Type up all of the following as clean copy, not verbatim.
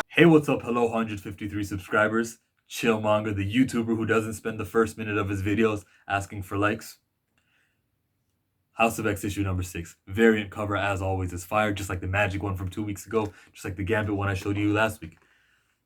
Hey, what's up? Hello, 153 subscribers. Chillmonger, the YouTuber who doesn't spend the first minute of his videos asking for likes. House of X issue number 6. Variant cover, as always, is fire, just like the Magic one from 2 weeks ago, just like the Gambit one I showed you last week.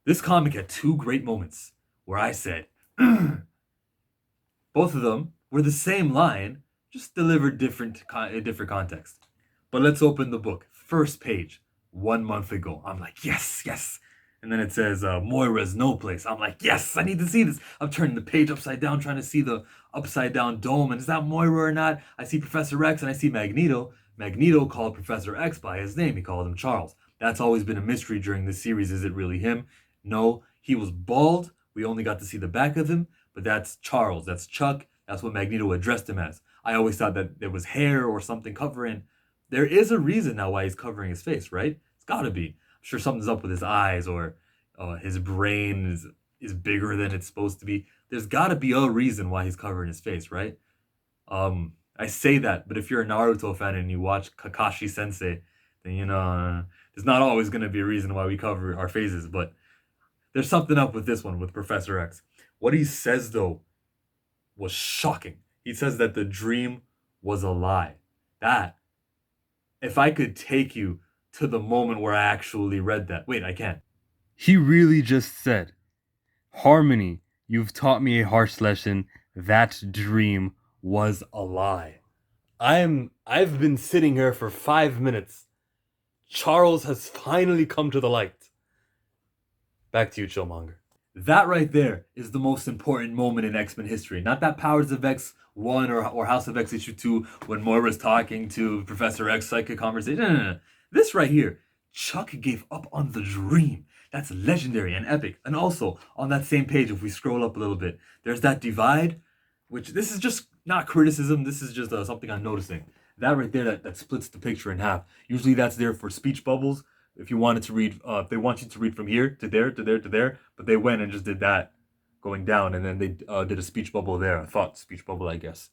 This comic had two great moments where I said, both of them were the same line, just delivered different context. But let's open the book. First page, 1 month ago. I'm like, yes, yes. And then it says, Moira's no place. I'm like, yes, I need to see this. I'm turning the page upside down, trying to see the upside down dome. And is that Moira or not? I see Professor X and I see Magneto. Magneto called Professor X by his name. He called him Charles. That's always been a mystery during this series. Is it really him? No, he was bald. We only got to see the back of him. But that's Charles. That's Chuck. That's what Magneto addressed him as. I always thought that there was hair or something covering. There is a reason now why he's covering his face, right? It's gotta be. I'm sure something's up with his eyes, or his brain is bigger than it's supposed to be. There's gotta be a reason why he's covering his face, right? I say that, but if you're a Naruto fan and you watch Kakashi Sensei, then there's not always gonna be a reason why we cover our faces, but there's something up with this one, with Professor X. What he says, though, was shocking. He says that the dream was a lie. That, if I could take you to the moment where I actually read that. Wait, I can't. He really just said, Harmony, you've taught me a harsh lesson. That dream was a lie. I've been sitting here for 5 minutes. Charles has finally come to the light. Back to you, Chillmonger. That right there is the most important moment in X-Men history. Not that Powers of X 1 or House of X issue 2 when Moira's talking to Professor X psychic conversation. No. This right here, Chuck gave up on the dream. That's legendary and epic. And also, on that same page, if we scroll up a little bit, there's that divide, which this is just not criticism. This is just something I'm noticing. That right there, that splits the picture in half. Usually that's there for speech bubbles. If you wanted to read, if they want you to read from here to there, to there, to there, but they went and just did that going down, and then they did a speech bubble there, a thought speech bubble, I guess.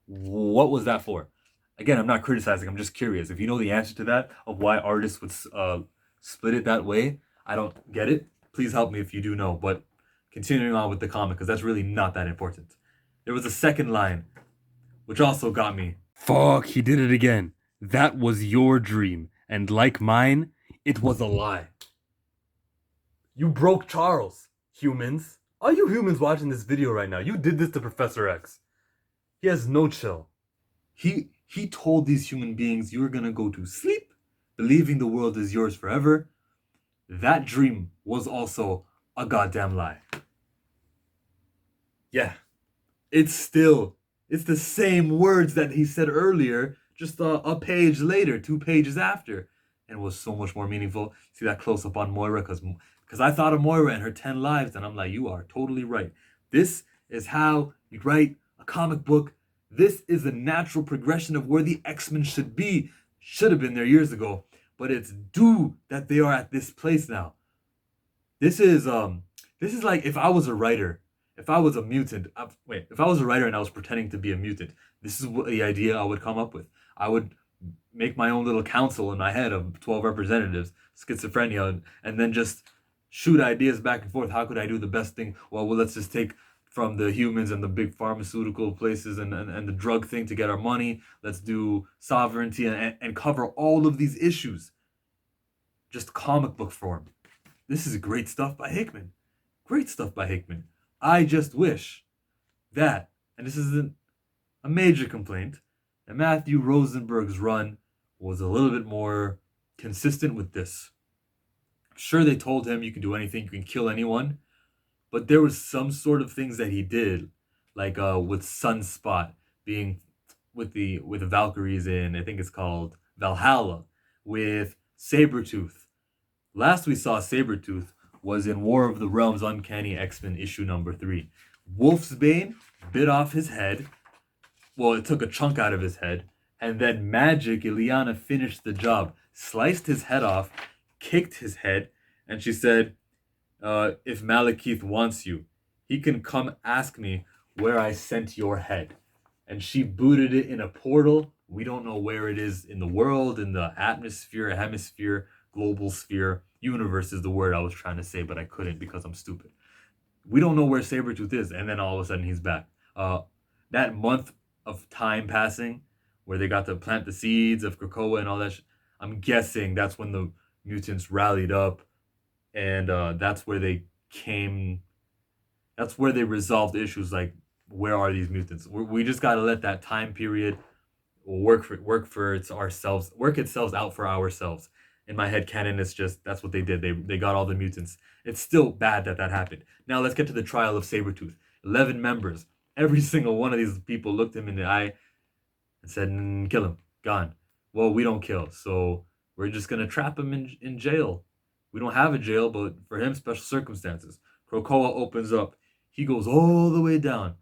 What was that for? Again, I'm not criticizing, I'm just curious. If you know the answer to that, of why artists would split it that way, I don't get it. Please help me if you do know, but continuing on with the comic, because that's really not that important. There was a second line, which also got me. Fuck, he did it again. That was your dream, and like mine, it was a lie. You broke Charles, humans. All you humans watching this video right now, you did this to Professor X. He has no chill. He told these human beings you were gonna go to sleep, believing the world is yours forever. That dream was also a goddamn lie. Yeah, it's the same words that he said earlier, just a page later, 2 pages after. And it was so much more meaningful. See that close up on Moira, because I thought of Moira and her 10 lives, and I'm like, you are totally right. This is how you write a comic book. This is a natural progression of where the X-Men should be. Should have been there years ago, but it's due that they are at this place now. This is like if I was a writer, if I was a mutant. If I was a writer and I was pretending to be a mutant, this is what the idea I would come up with. I would make my own little council in my head of 12 representatives, schizophrenia, and then just shoot ideas back and forth. How could I do the best thing? Well, let's just take from the humans and the big pharmaceutical places and the drug thing to get our money. Let's do sovereignty and cover all of these issues. Just comic book form. This is great stuff by Hickman. Great stuff by Hickman. I just wish that, and this isn't a major complaint, that Matthew Rosenberg's run was a little bit more consistent with this. Sure, they told him you can do anything, you can kill anyone, but there was some sort of things that he did, like with Sunspot being with the Valkyries in, I think it's called Valhalla, with Sabretooth. Last we saw Sabretooth was in War of the Realms Uncanny X-Men issue number 3. Wolfsbane bit off his head. Well, it took a chunk out of his head. And then Magic, Ileana, finished the job. Sliced his head off, kicked his head, and she said, if Malekith wants you, he can come ask me where I sent your head. And she booted it in a portal. We don't know where it is in the world, in the atmosphere, hemisphere, global sphere. Universe is the word I was trying to say, but I couldn't because I'm stupid. We don't know where Sabretooth is, and then all of a sudden he's back. That month of time passing, where they got to plant the seeds of Krakoa and all that, I'm guessing that's when the mutants rallied up, and that's where they came. That's where they resolved issues like where are these mutants? We just got to let that time period work for it's ourselves, work itself out for ourselves. In my head canon, it's just that's what they did. They got all the mutants. It's still bad that that happened. Now let's get to the trial of Sabretooth. 11 members. Every single one of these people looked him in the eye and said, kill him. Gone. Well, we don't kill, so we're just gonna trap him in jail. We don't have a jail, but for him, special circumstances. Krakoa opens up. He goes all the way down.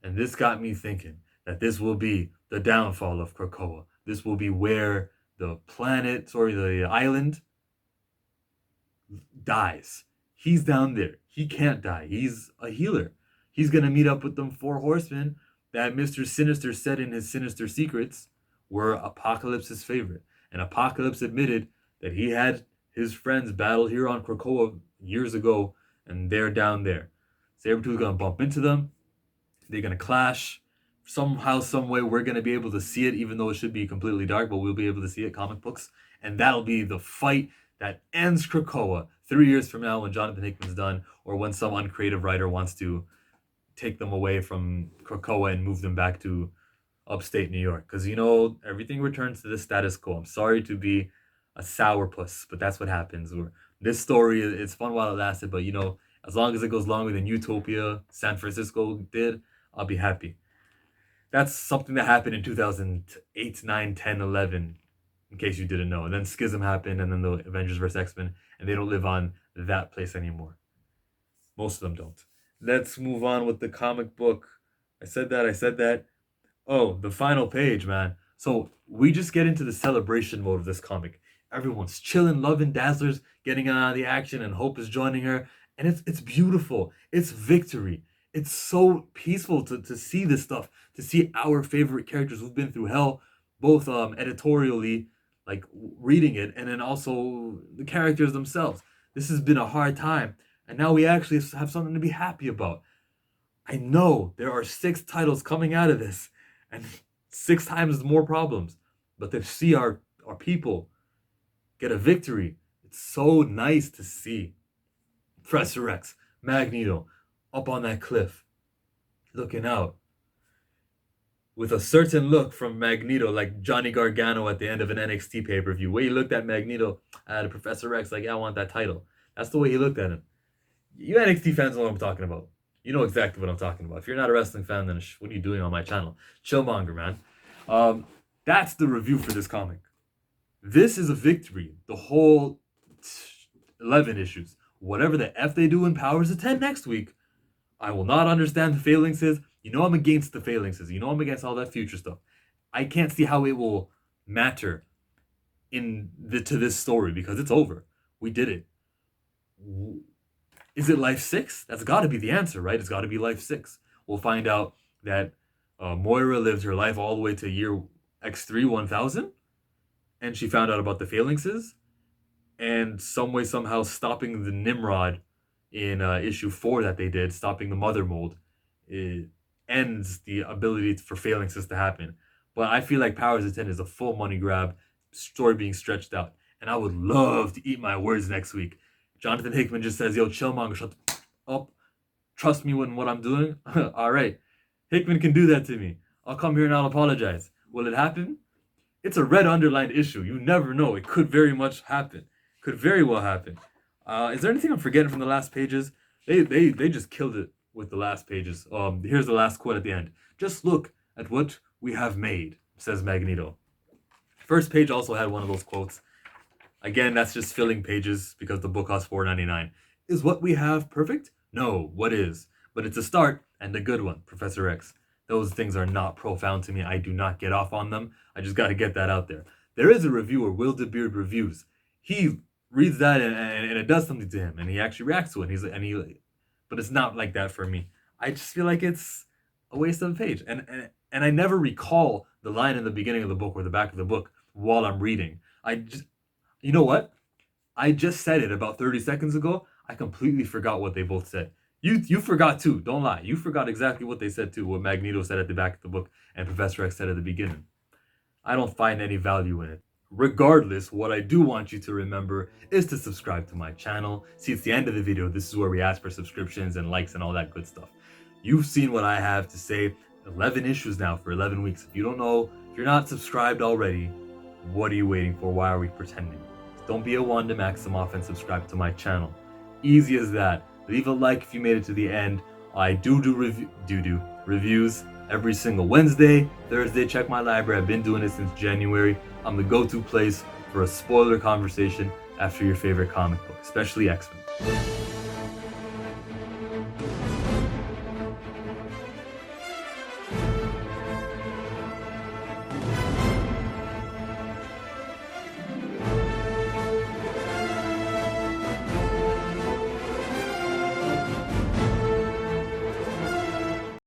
And this got me thinking that this will be the downfall of Krakoa. This will be where the island dies. He's down there. He can't die. He's a healer. He's going to meet up with them 4 horsemen that Mr. Sinister said in his Sinister Secrets were Apocalypse's favorite. And Apocalypse admitted that he had his friends battle here on Krakoa years ago, and they're down there. Sabretooth's going to bump into them. They're going to clash. Somehow, some way, we're going to be able to see it, even though it should be completely dark, but we'll be able to see it, comic books. And that'll be the fight that ends Krakoa 3 years from now when Jonathan Hickman's done, or when some uncreative writer wants to take them away from Krakoa and move them back to upstate New York. Because, everything returns to the status quo. I'm sorry to be a sourpuss, but that's what happens. This story, it's fun while it lasted, but, as long as it goes longer than Utopia, San Francisco did, I'll be happy. That's something that happened in 2008, 9, 10, 11, in case you didn't know. And then Schism happened, and then the Avengers vs. X-Men, and they don't live on that place anymore. Most of them don't. Let's move on with the comic book. I said that. Oh, the final page, man. So we just get into the celebration mode of this comic. Everyone's chilling, loving Dazzler's getting in on the action, and Hope is joining her. And it's beautiful. It's victory. It's so peaceful to see this stuff, to see our favorite characters who've been through hell, both editorially, like reading it, and then also the characters themselves. This has been a hard time, and now we actually have something to be happy about. I know there are 6 titles coming out of this, and 6 times more problems, but to see our people get a victory, it's so nice to see. Professor X, Magneto, up on that cliff, looking out, with a certain look from Magneto, like Johnny Gargano at the end of an NXT pay-per-view, where he looked at Magneto, at Professor X, like, yeah, I want that title. That's the way he looked at him. You NXT fans know what I'm talking about. You know exactly what I'm talking about. If you're not a wrestling fan, then what are you doing on my channel? Chillmonger, man. That's the review for this comic. This is a victory. The whole 11 issues. Whatever the F they do in Powers of 10 next week, I will not understand the phalanxes. I'm against the phalanxes. I'm against all that future stuff. I can't see how it will matter to this story because it's over. We did it. Is it Life 6? That's got to be the answer, right? It's got to be Life 6. We'll find out that Moira lived her life all the way to year X3 1000, and she found out about the phalanxes, and some way, somehow, stopping the Nimrod in issue 4 that they did, stopping the Mother Mold, it ends the ability for phalanxes to happen. But I feel like Powers of 10 is a full money grab, story being stretched out, and I would love to eat my words next week. Jonathan Hickman just says, yo, Chillmonger, shut up. Trust me in what I'm doing. All right. Hickman can do that to me. I'll come here and I'll apologize. Will it happen? It's a red underlined issue. You never know. It could very much happen. Could very well happen. Is there anything I'm forgetting from the last pages? They just killed it with the last pages. Here's the last quote at the end. Just look at what we have made, says Magneto. First page also had one of those quotes. Again, that's just filling pages because the book costs $4.99. Is what we have perfect? No, what is? But it's a start and a good one, Professor X. Those things are not profound to me. I do not get off on them. I just got to get that out there. There is a reviewer, Will DeBeard Reviews. He reads that and it does something to him, and he actually reacts to it. But it's not like that for me. I just feel like it's a waste of a page, and I never recall the line in the beginning of the book or the back of the book while I'm reading. You know what? I just said it about 30 seconds ago. I completely forgot what they both said. You forgot too. Don't lie. You forgot exactly what they said too. What Magneto said at the back of the book and Professor X said at the beginning. I don't find any value in it. Regardless, what I do want you to remember is to subscribe to my channel. See, it's the end of the video. This is where we ask for subscriptions and likes and all that good stuff. You've seen what I have to say. 11 issues now for 11 weeks. If you don't know, if you're not subscribed already, what are you waiting for? Why are we pretending? Don't be a Wanda Maximoff and subscribe to my channel. Easy as that. Leave a like if you made it to the end. I do reviews every single Wednesday, Thursday. Check my library. I've been doing it since January. I'm the go-to place for a spoiler conversation after your favorite comic book, especially X-Men.